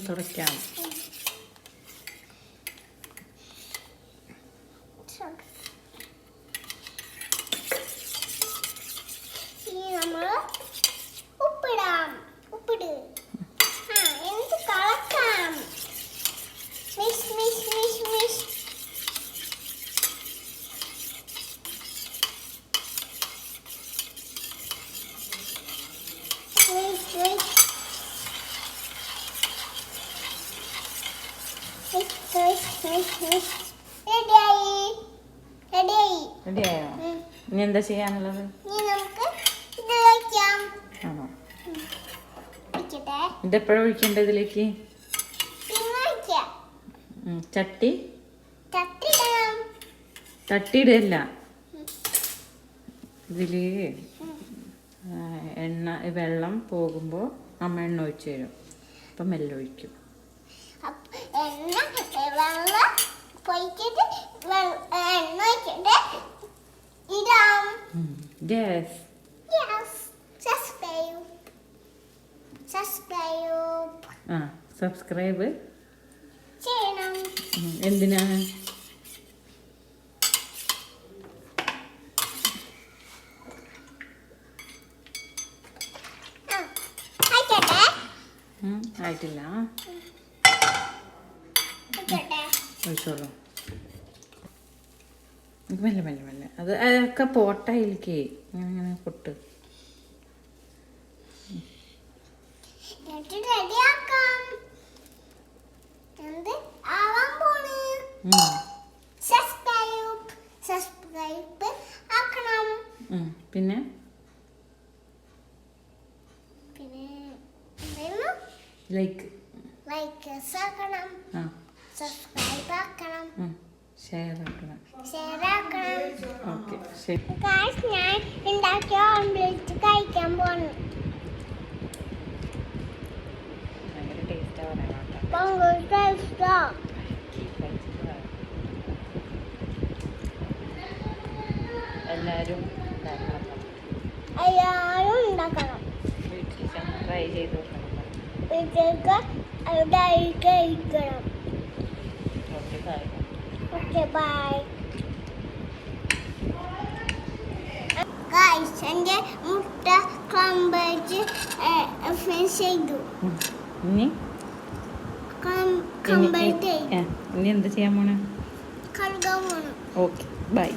തുടയ്ക്കാം. റെഡിയായോ? ഇനി എന്താ ചെയ്യാനുള്ളത്? ആണോ? ഇതെപ്പോഴാ ഒഴിക്കേണ്ടത് ഇതിലേക്ക്? ചട്ടി തട്ടിയിടല്ല, ഇതില് എണ്ണ വെള്ളം പോകുമ്പോൾ അമ്മ എണ്ണ ഒഴിച്ചു തരും. അപ്പം മെല്ലെ ഒഴിക്കും. സബ്സ്ക്രൈബ് ചെയ്യണം. എന്തിനാണ്? ആയിട്ടില്ല. ഒഴിച്ചോളൂ. മെല്ലെ മെല്ലെ മെല്ലെ. അതൊക്കെ പോട്ടായില്ലേ, അങ്ങനെ അങ്ങനെ പൊട്ട്. പിന്നെ ലൈക്ക് സബ്സ്ക്രൈബ് ആക്കണം, ഷെയർ ആക്കണം. ഓക്കെ, ശരി. ഞാൻ ഉണ്ടാക്കിയ ഓംലെറ്റ് കഴിക്കാൻ പോണു. എല്ലാവരും ഉണ്ടാക്കണം. ട്രൈ ചെയ്ത് നോക്കണം. Okay, by. ഗൈസ്, എൻ്റെ മുട്ട ക്രംബിൾസ് ഫിനിഷ് ചെയ്തു. ഇനി എന്താ ചെയ്യാൻ പോണേ? കഴുകാൻ പോണം. Okay, by.